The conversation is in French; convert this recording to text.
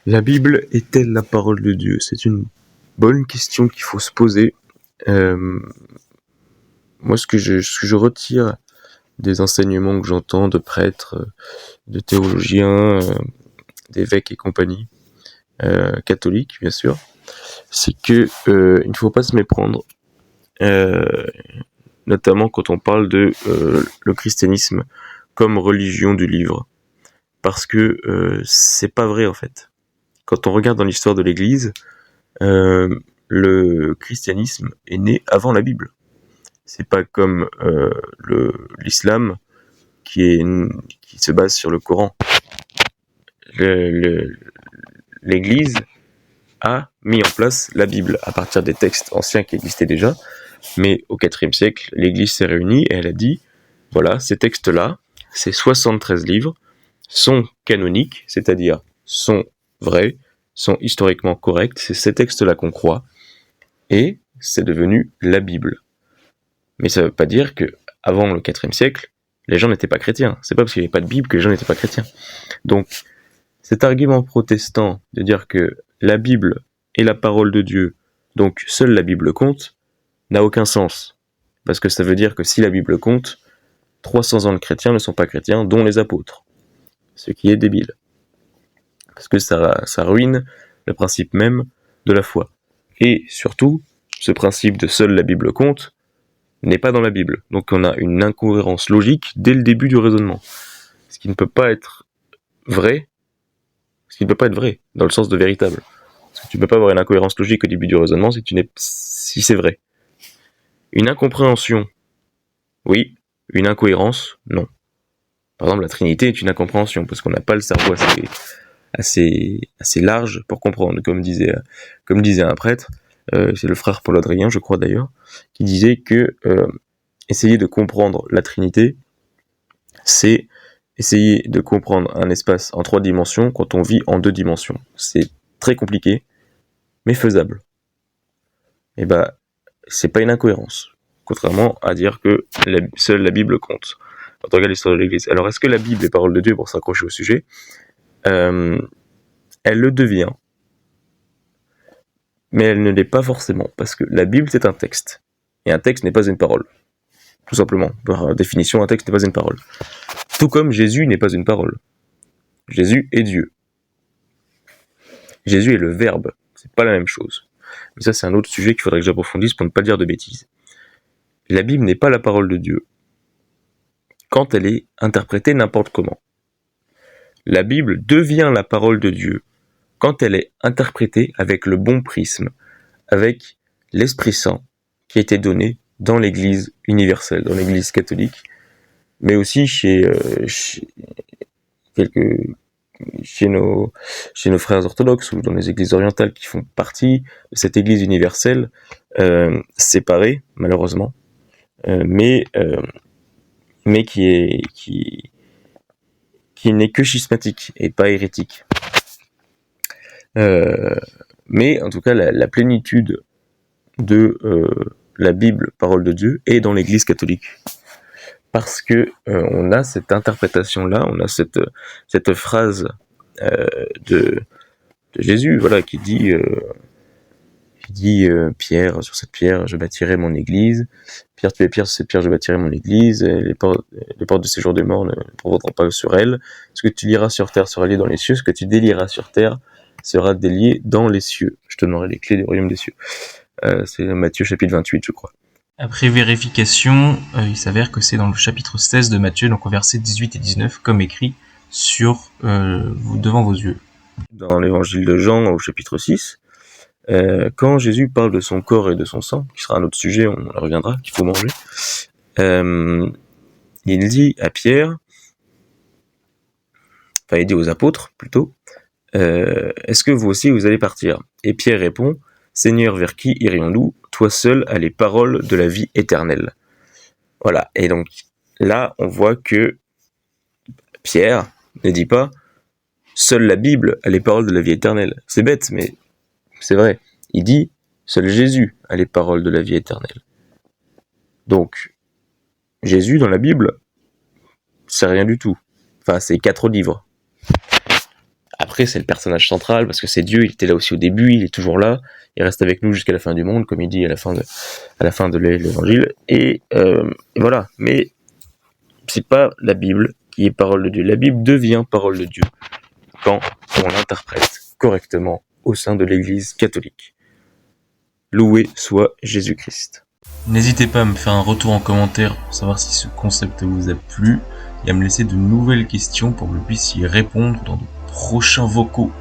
La Bible est-elle la parole de Dieu? C'est une bonne question qu'il faut se poser. Moi, ce que je retire des enseignements que j'entends de prêtres, de théologiens, d'évêques et compagnie, catholiques bien sûr, c'est que il ne faut pas se méprendre, notamment quand on parle de le christianisme comme religion du livre, parce que c'est pas vrai en fait. Quand on regarde dans l'histoire de l'Église, le christianisme est né avant la Bible. C'est pas comme l'islam qui se base sur le Coran. L'Église a mis en place la Bible à partir des textes anciens qui existaient déjà, mais au IVe siècle, l'Église s'est réunie et elle a dit, voilà, ces textes-là, ces 73 livres, sont canoniques, c'est-à-dire sont vrais, sont historiquement corrects, c'est ces textes-là qu'on croit, et c'est devenu la Bible. Mais ça ne veut pas dire que avant le IVe siècle, les gens n'étaient pas chrétiens. C'est pas parce qu'il n'y avait pas de Bible que les gens n'étaient pas chrétiens. Donc, cet argument protestant de dire que la Bible est la parole de Dieu, donc seule la Bible compte, n'a aucun sens. Parce que ça veut dire que si la Bible compte, 300 ans de chrétiens ne sont pas chrétiens, dont les apôtres. Ce qui est débile. Parce que ça ruine le principe même de la foi. Et surtout, ce principe de seule la Bible compte n'est pas dans la Bible. Donc on a une incohérence logique dès le début du raisonnement. Ce qui ne peut pas être vrai, dans le sens de véritable. Parce que tu ne peux pas avoir une incohérence logique au début du raisonnement si c'est vrai. Une incompréhension, oui. Une incohérence, non. Par exemple, la Trinité est une incompréhension, parce qu'on n'a pas le cerveau assez large pour comprendre, comme disait un prêtre, c'est le frère Paul Adrien, je crois d'ailleurs, qui disait que essayer de comprendre la Trinité, c'est essayer de comprendre un espace en 3 dimensions quand on vit en 2 dimensions. C'est très compliqué, mais faisable. Et c'est pas une incohérence, contrairement à dire que seule la Bible compte. Quand on regarde l'histoire de l'Église. Alors, est-ce que la Bible est parole de Dieu, pour s'accrocher au sujet? Elle le devient, mais elle ne l'est pas forcément, parce que la Bible c'est un texte, et un texte n'est pas une parole. Tout simplement, par définition, un texte n'est pas une parole. Tout comme Jésus n'est pas une parole. Jésus est Dieu. Jésus est le Verbe, c'est pas la même chose. Mais ça, c'est un autre sujet qu'il faudrait que j'approfondisse pour ne pas dire de bêtises. La Bible n'est pas la parole de Dieu quand elle est interprétée n'importe comment. La Bible devient la parole de Dieu quand elle est interprétée avec le bon prisme, avec l'Esprit Saint qui a été donné dans l'Église universelle, dans l'Église catholique, mais aussi chez nos frères orthodoxes ou dans les églises orientales qui font partie de cette Église universelle, séparée malheureusement, mais qui n'est que schismatique et pas hérétique. Mais en tout cas, la plénitude de la Bible, parole de Dieu, est dans l'Église catholique. Parce que on a cette interprétation-là, on a cette phrase de Jésus, voilà, qui dit Pierre, sur cette pierre, je bâtirai mon église. Pierre, tu es pierre, sur cette pierre, je bâtirai mon église. Les portes de séjour des morts ne prévaudront pas sur elle. Ce que tu liras sur terre sera lié dans les cieux. Ce que tu délieras sur terre sera délié dans les cieux. Je te donnerai les clés du royaume des cieux. C'est Matthieu chapitre 28, je crois. Après vérification, il s'avère que c'est dans le chapitre 16 de Matthieu, donc au verset 18 et 19, comme écrit devant vos yeux. Dans l'évangile de Jean, au chapitre 6, quand Jésus parle de son corps et de son sang, qui sera un autre sujet, on en reviendra, qu'il faut manger, il dit à Pierre, enfin il dit aux apôtres plutôt, est-ce que vous aussi vous allez partir? Et Pierre répond, Seigneur, vers qui irions-nous? Toi seul as les paroles de la vie éternelle. Voilà, et donc là on voit que Pierre ne dit pas, seule la Bible a les paroles de la vie éternelle. C'est bête, mais c'est vrai. Il dit, seul Jésus a les paroles de la vie éternelle. Donc, Jésus dans la Bible, c'est rien du tout. Enfin, c'est 4 livres. après, c'est le personnage central, parce que c'est Dieu, il était là aussi au début, il est toujours là, il reste avec nous jusqu'à la fin du monde, comme il dit à la fin de l'évangile, et voilà. Mais c'est pas la Bible qui est parole de Dieu. La Bible devient parole de Dieu quand on l'interprète correctement au sein de l'Église catholique. Loué soit Jésus-Christ. N'hésitez pas à me faire un retour en commentaire pour savoir si ce concept vous a plu et à me laisser de nouvelles questions pour que je puisse y répondre dans de prochains vocaux.